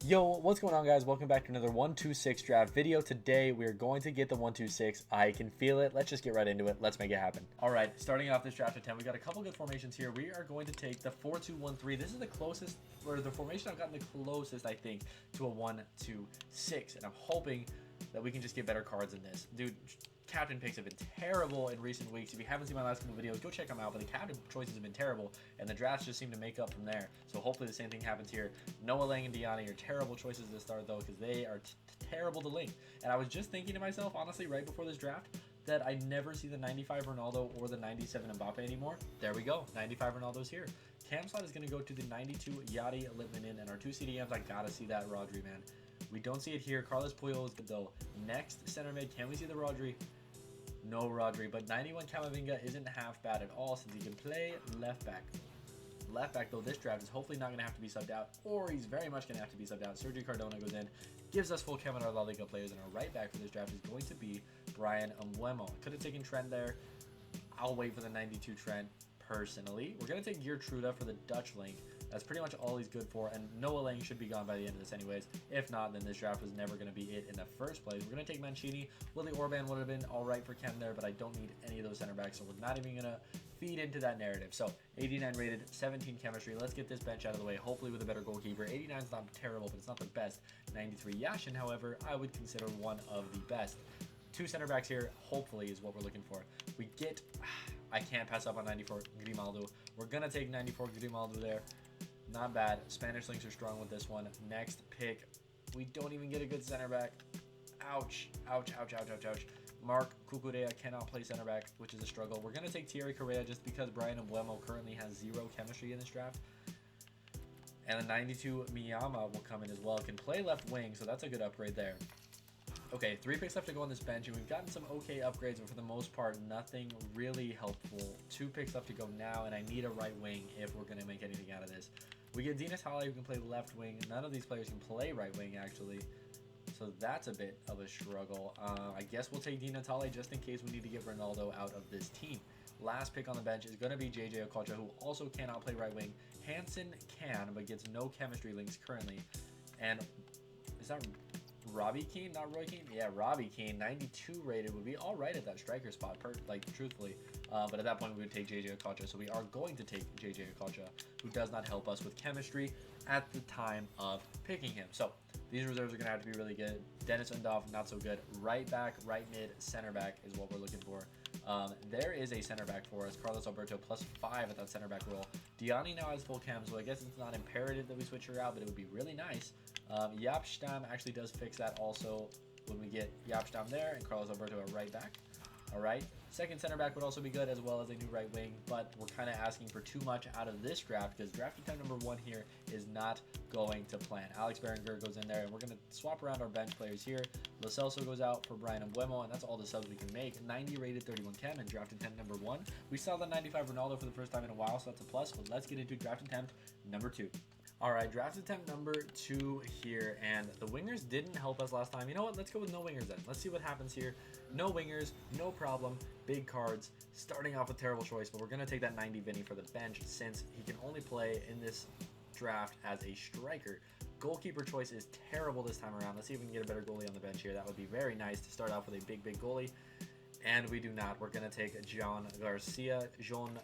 Yo, what's going on, guys? Welcome back to another 126 draft video. Today we are going to get the 126. I can feel it. Let's just get right into it. Let's make it happen. All right, starting off this draft attempt, we got a couple good formations here. We are going to take the 4-2-1-3. This is the closest, or the formation I've gotten the closest, I think, to a 1-2-6, and I'm hoping that we can just get better cards in this. Dude, captain picks have been terrible in recent weeks. If you haven't seen my last couple videos, go check them out. But the captain choices have been terrible, and the drafts just seem to make up from there. So hopefully the same thing happens here. Noah Lang and Diani are terrible choices to start, though, because they are terrible to link. And I was just thinking to myself, honestly, right before this draft, that I never see the 95 Ronaldo or the 97 Mbappe anymore. There we go. 95 Ronaldo's here. Cam slot is going to go to the 92 Yachty Littmanen, and our two CDMs, I gotta see that Rodri, man. We don't see it here. Carlos Puyol is good, though. Next center mid, can we see the Rodri? No Rodri, but 91 Camavinga isn't half bad at all since he can play left back. Left back, though, this draft is hopefully not going to have to be subbed out, or he's very much going to have to be subbed out. Sergio Cardona goes in, gives us full chem in our La Liga players, and our right back for this draft is going to be Brian Mbeumo. Could have taken Trent there. I'll wait for the 92 Trent personally. We're going to take Geertruida for the Dutch link. That's pretty much all he's good for, and Noah Lang should be gone by the end of this anyways. If not, then this draft was never going to be it in the first place. We're going to take Mancini. Willie Orban would have been all right for Ken there, but I don't need any of those center backs, so we're not even going to feed into that narrative. So 89 rated, 17 chemistry. Let's get this bench out of the way, hopefully with a better goalkeeper. 89 is not terrible, but it's not the best. 93 Yashin, however, I would consider one of the best. Two center backs here, hopefully, is what we're looking for. We get... I can't pass up on 94 Grimaldo. We're going to take 94 Grimaldo there. Not bad. Spanish links are strong with this one. Next pick. We don't even get a good center back. Ouch. Ouch, ouch, ouch, ouch, ouch. Mark Cucurella cannot play center back, which is a struggle. We're going to take Thierry Correa just because Brian Mbeumo currently has zero chemistry in this draft. And the 92 Miyama will come in as well. Can play left wing, so that's a good upgrade there. Okay, 3 picks left to go on this bench, and we've gotten some okay upgrades, but for the most part, nothing really helpful. 2 picks left to go now, and I need a right wing if we're going to make anything out of this. We get Dina Tale, who can play left wing. None of these players can play right wing, actually. So that's a bit of a struggle. I guess we'll take Dina Tale just in case we need to get Ronaldo out of this team. Last pick on the bench is going to be JJ Okocha, who also cannot play right wing. Hansen can, but gets no chemistry links currently. And is that Robbie Keane? Not Roy Keane? Yeah, Robbie Keane, 92 rated, would be all right at that striker spot, truthfully. But at that point, we would take JJ Okocha. So we are going to take JJ Okocha, who does not help us with chemistry at the time of picking him. So these reserves are going to have to be really good. Dennis Undoff, not so good. Right back, right mid, center back is what we're looking for. There is a center back for us. Carlos Alberto +5 at that center back role. Diani now has full chem, so I guess it's not imperative that we switch her out, but it would be really nice. Jaap Stam actually does fix that also when we get Jaap Stam there and Carlos Alberto at right back. All right. Second center back would also be good, as well as a new right wing, but we're kind of asking for too much out of this draft because draft attempt number 1 here is not going to plan. Alex Berenguer goes in there, and we're going to swap around our bench players here. Lo Celso goes out for Brian Mbeumo, and that's all the subs we can make. 90 rated, 31 chem, and draft attempt number 1. We saw the 95 Ronaldo for the first time in a while, so that's a plus, but let's get into draft attempt number 2. All right, draft attempt number 2 here, and the wingers didn't help us last time. You know what? Let's go with no wingers then. Let's see what happens here. No wingers, no problem. Big cards. Starting off with terrible choice, but we're going to take that 90 Vinny for the bench since he can only play in this draft as a striker. Goalkeeper choice is terrible this time around. Let's see if we can get a better goalie on the bench here. That would be very nice to start off with a big goalie. And we do not. We're going to take John Garcia. Joan,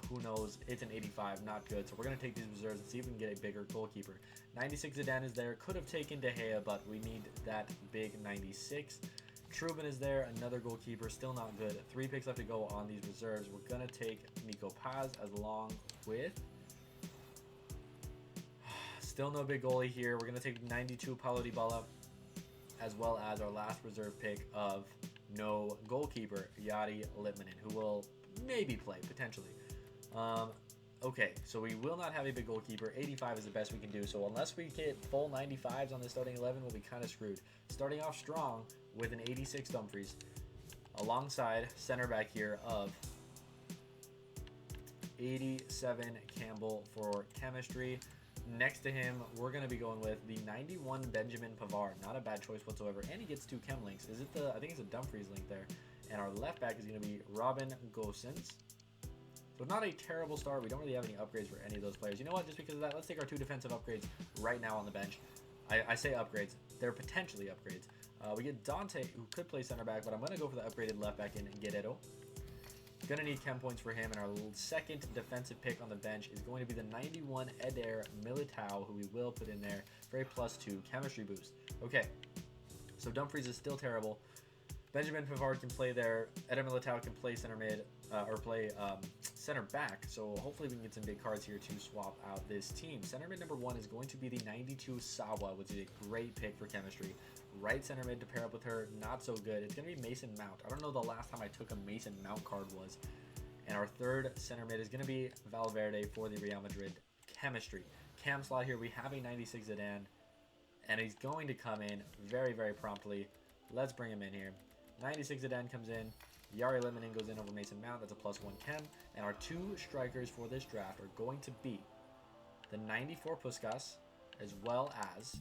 who knows? It's an 85, not good. So we're going to take these reserves and see if we can get a bigger goalkeeper. 96 Zidane is there. Could have taken De Gea, but we need that big 96. Trubin is there. Another goalkeeper. Still not good. 3 picks left to go on these reserves. We're going to take Nico Paz along with... Still no big goalie here. We're going to take 92 Paulo Dybala, as well as our last reserve pick of... no goalkeeper, Yachty Littmanen, who will maybe play, potentially. Okay, so we will not have a big goalkeeper. 85 is the best we can do, so unless we get full 95s on the starting 11, we'll be kind of screwed. Starting off strong with an 86 Dumfries, alongside center back here of 87 Campbell for chemistry. Next to him, we're going to be going with the 91 Benjamin Pavard. Not a bad choice whatsoever. And he gets 2 chem links. Is it the... I think it's a Dumfries link there. And our left back is going to be Robin Gosens. So not a terrible start. We don't really have any upgrades for any of those players. You know what? Just because of that, let's take our 2 defensive upgrades right now on the bench. I say upgrades. They're potentially upgrades. We get Dante, who could play center back, but I'm going to go for the upgraded left back in Guerrero. Going to need chem points for him, and our second defensive pick on the bench is going to be the 91 Eder Militao, who we will put in there for a +2 chemistry boost. Okay, so Dumfries is still terrible. Benjamin Pavard can play there. Eder Militao can play center mid, or play center back, so hopefully we can get some big cards here to swap out this team. Center mid number 1 is going to be the 92 Sawa, which is a great pick for chemistry. Right center mid to pair up with her, not so good. It's going to be Mason Mount. I don't know the last time I took a Mason Mount card was. And our third center mid is going to be Valverde for the Real Madrid chemistry. Cam slot here, we have a 96 Zidane, and he's going to come in very, very promptly. Let's bring him in here. 96 Zidane comes in. Yari Leminin goes in over Mason Mount. That's a +1 chem. And our 2 strikers for this draft are going to be the 94 Puskas, as well as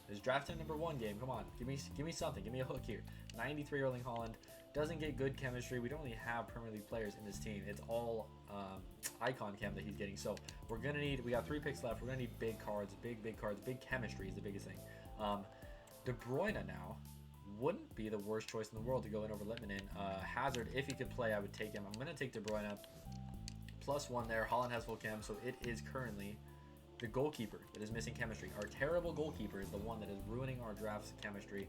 this draft time number 1 game. Come on, give me something. Give me a hook here. 93 Erling Haaland. Doesn't get good chemistry. We don't really have Premier League players in this team. It's all icon chem that he's getting. So we're gonna need. We got 3 picks left. We're gonna need big cards, big cards. Big chemistry is the biggest thing. De Bruyne now wouldn't be the worst choice in the world to go in over Littmanen. Hazard, if he could play, I would take him. I'm gonna take De Bruyne. +1 there. Haaland has full chem, so it is currently the goalkeeper that is missing chemistry. Our terrible goalkeeper is the one that is ruining our draft's chemistry.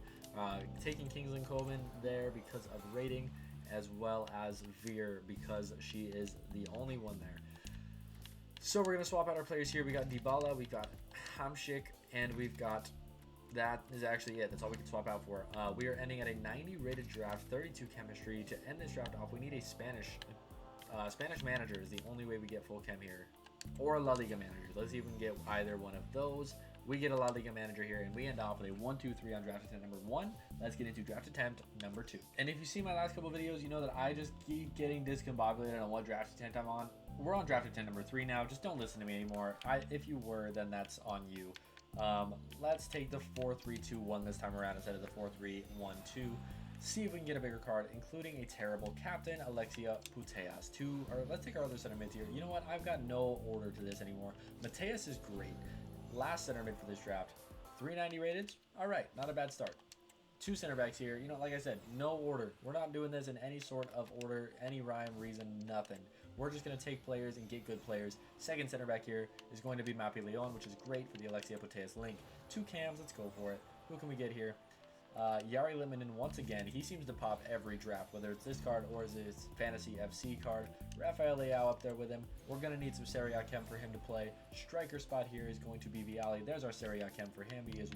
Taking Kingsley Coman there because of rating, as well as Veer because she is the only one there. So we're going to swap out our players here. We got Dybala, we got Hamšík, and we've got... That is actually it. That's all we can swap out for. We are ending at a 90 rated draft, 32 chemistry. To end this draft off, we need a Spanish manager is the only way we get full chem here. Or a La Liga manager. Let's see if we can get either one of those. We get a La Liga manager here, and we end off with a 1, 2, 3 on draft attempt number 1. Let's get into draft attempt number 2. And if you see my last couple videos, you know that I just keep getting discombobulated on what draft attempt I'm on. We're on draft attempt number 3 now. Just don't listen to me anymore. If you were, then that's on you. Let's take the 4-3-2-1 this time around instead of the 4-3-1-2. See if we can get a bigger card, including a terrible captain, Alexia Putellas. Let's take our other center mids here. You know what? I've got no order to this anymore. Mateus is great. Last center mid for this draft. 390 rated. All right, not a bad start. 2 center backs here. You know, like I said, no order. We're not doing this in any sort of order, any rhyme, reason, nothing. We're just going to take players and get good players. Second center back here is going to be Mapi Leon, which is great for the Alexia Putellas link. 2 cams. Let's go for it. Who can we get here? Yari Littmanen, once again, he seems to pop every draft, whether it's this card or this Fantasy FC card. Rafael Leao up there with him. We're going to need some Serie A chem for him to play. Striker spot here is going to be Vialli. There's our Serie A chem for him. He is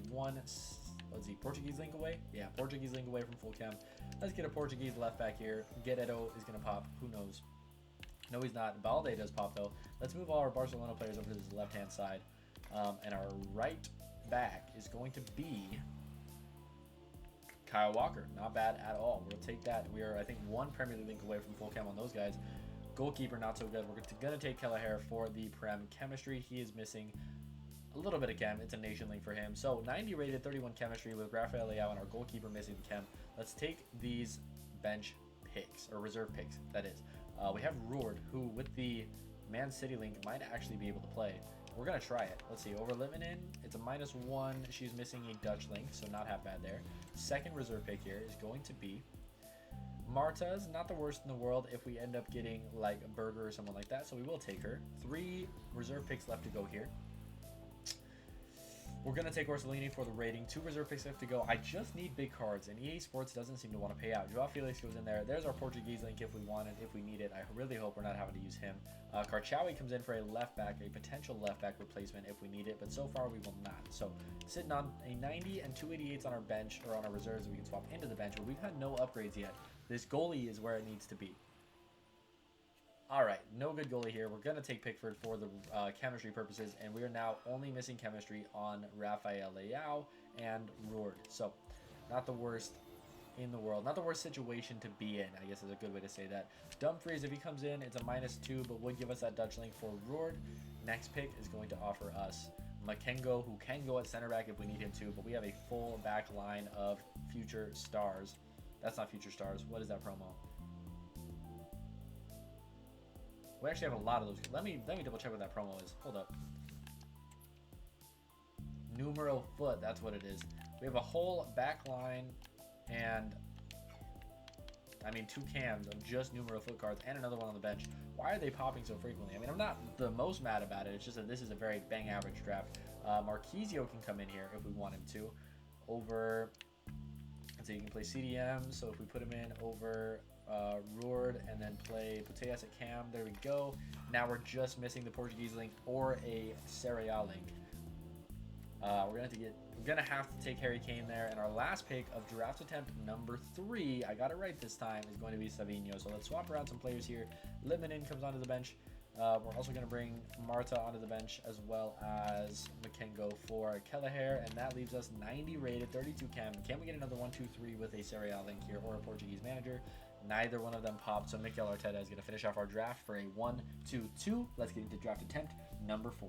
Portuguese link away? Yeah, Portuguese link away from full chem. Let's get a Portuguese left back here. Guerrero is going to pop. Who knows? No, he's not. Balde does pop, though. Let's move all our Barcelona players over to this left-hand side. And our right back is going to be Kyle Walker. Not bad at all. We'll take that. We are, I think, 1 Premier League link away from full chem on those guys. Goalkeeper, not so good. We're going to take Kelleher for the Prem chemistry. He is missing a little bit of chem. It's a nation link for him. So 90 rated, 31 chemistry with Rafael Leao and our goalkeeper missing the chem. Let's take these bench picks, or reserve picks, that is. We have Roord, who with the Man City link might actually be able to play. We're going to try it. Let's see. Over Littmanen, it's a -1. She's missing a Dutch link, so not half bad there. Second reserve pick here is going to be Marta's. Not the worst in the world if we end up getting like a Burger or someone like that, so we will take her. 3 reserve picks left to go here. We're going to take Orsolini for the rating. 2 reserve picks left to go. I just need big cards, and EA Sports doesn't seem to want to pay out. Joao Felix goes in there. There's our Portuguese link if we want it, if we need it. I really hope we're not having to use him. Karchawi comes in for a left back, a potential left back replacement if we need it, but so far we will not. So sitting on a 90 and 288s on our bench, or on our reserves that we can swap into the bench, but we've had no upgrades yet. This goalie is where it needs to be. All right, no good goalie here. We're going to take Pickford for the chemistry purposes, and we are now only missing chemistry on Rafael Leao and Roord. So, not the worst in the world. Not the worst situation to be in, I guess is a good way to say that. Dumfries, if he comes in, it's a -2, but would give us that Dutch link for Roord. Next pick is going to offer us Makengo, who can go at center back if we need him to, but we have a full back line of future stars. That's not future stars. What is that promo? We actually have a lot of those. Let me double check what that promo is. Hold up. numero foot. That's what it is. We have a whole back line and, I mean, 2 cams of just numero foot cards and another one on the bench. Why are they popping so frequently? I mean, I'm not the most mad about it. It's just that this is a very bang average draft. Marquisio can come in here if we want him to. Over, so you can play CDM. So if we put him in over Roord and then play Putellas at cam, there we go. Now we're just missing the Portuguese link or a Serie A link. We're gonna have to take Harry Kane there, and our last pick of draft attempt number 3, I got it right this time, is going to be Savinho. So let's swap around some players here. Limanin comes onto the bench. We're also going to bring Marta onto the bench as well as Makengo for Kelleher, and that leaves us 90 rated, 32 cam. Can we get another 1-2-3 with a Serie A link here or a Portuguese manager? Neither one of them popped, so Mikel Arteta is going to finish off our draft for a 1-2-2. Let's get into draft attempt number 4.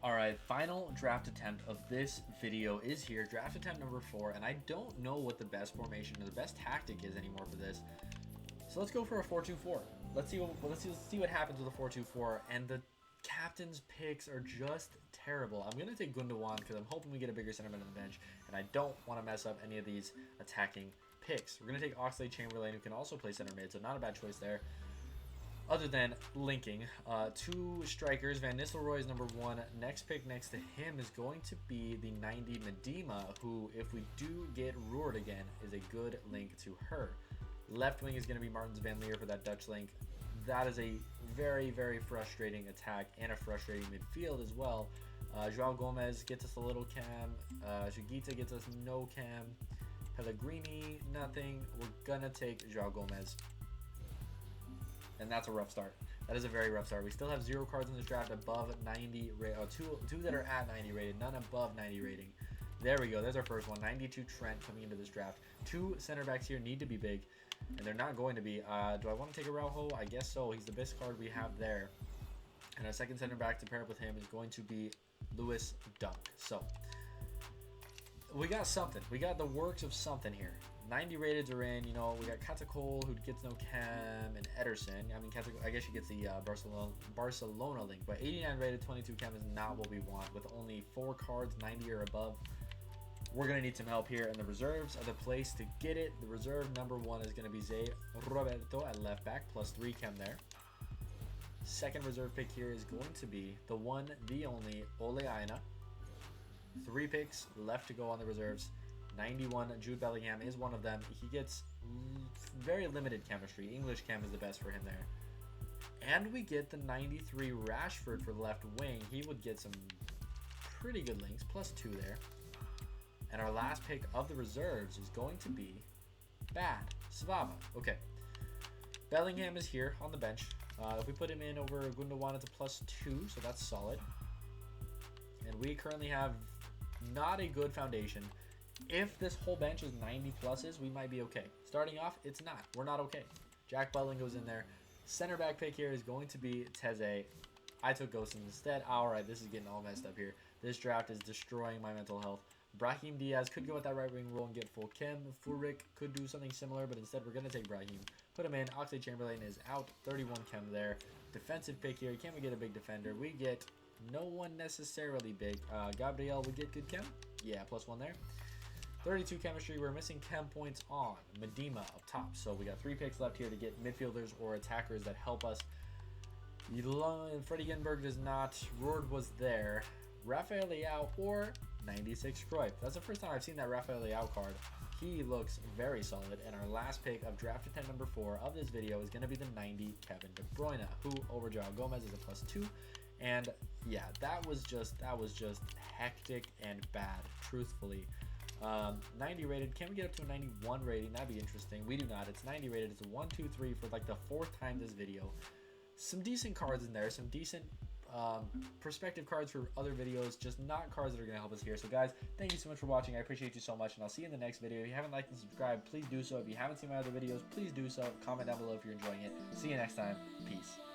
Alright, final draft attempt of this video is here, draft attempt number 4, and I don't know what the best formation or the best tactic is anymore for this. So let's go for a 4-2-4. Let's see what happens with a 4-2-4, and the captain's picks are just terrible. I'm going to take Gundogan because I'm hoping we get a bigger centerman on the bench, and I don't want to mess up any of these attacking picks. We're going to take Oxlade-Chamberlain, who can also play center mid, so not a bad choice there. Other than linking, 2 strikers. Van Nistelrooy is number 1. Next pick next to him is going to be the 90 Medema, who, if we do get Roord again, is a good link to her. Left wing is going to be Martins van Leer for that Dutch link. That is a very, very frustrating attack and a frustrating midfield as well. Joao Gomez gets us a little cam. Sugita gets us no cam. Pellegrini, nothing. We're going to take Joao Gomez. And that's a rough start. That is a very rough start. We still have 0 cards in this draft above 90 rating. Two that are at 90 rated, none above 90 rating. There we go. There's our first one. 92 Trent coming into this draft. 2 center backs here need to be big, and they're not going to be. Do I want to take Araujo? I guess so. He's the best card we have there. And our second center back to pair up with him is going to be Lewis Dunk. So we got something. We got the works of something here. 90 rateds are in. You know, we got Catacol, who gets no cam, and Ederson. I mean, Catacol, I guess she gets the Barcelona link, but 89 rated, 22 cam is not what we want. With only 4 cards, 90 or above, we're going to need some help here, and the reserves are the place to get it. The reserve number 1 is going to be Zé Roberto at left back, plus 3 chem there. Second reserve pick here is going to be the one, the only, Ole Aina. 3 picks left to go on the reserves. 91, Jude Bellingham is one of them. He gets very limited chemistry. English chem is the best for him there. And we get the 93 Rashford for the left wing. He would get some pretty good links, plus 2 there. And our last pick of the reserves is going to be bad. Svava. Okay. Bellingham is here on the bench. If we put him in over Gundogan, it's a plus 2, so that's solid. And we currently have not a good foundation. If this whole bench is 90 pluses, we might be okay. Starting off, it's not. We're not okay. Jack Butland goes in there. Center back pick here is going to be Teze. I took Ghost instead. Alright, this is getting all messed up here. This draft is destroying my mental health. Brahim Diaz could go with that right wing role and get full chem. Furyk could do something similar, but instead we're going to take Brahim. Put him in. Oxlade-Chamberlain is out. 31 chem there. Defensive pick here. Can we get a big defender? We get no one necessarily big. Gabriel would get good chem. Yeah, plus 1 there. 32 chemistry. We're missing chem points on Medema up top. So we got 3 picks left here to get midfielders or attackers that help us. Freddie Ginberg does not. Roord was there. Rafael Leao or 96 Cruyff. That's the first time I've seen that Rafael Leao card. He looks very solid. And our last pick of draft attempt number 4 of this video is going to be the 90 Kevin De Bruyne, who over Joao Gomez is a plus 2. And yeah, that was just hectic and bad, truthfully. 90 rated. Can we get up to a 91 rating? That'd be interesting. We do not. It's 90 rated. It's a 1, 2, 3 for like the 4th time this video. Some decent cards in there. Some decent perspective cards for other videos. Just not cards that are going to help us here. So guys, thank you so much for watching. I appreciate you so much, and I'll see you in the next video. If you haven't liked and subscribed, please do so. If you haven't seen my other videos, please do so. Comment down below if you're enjoying it. See you next time. Peace.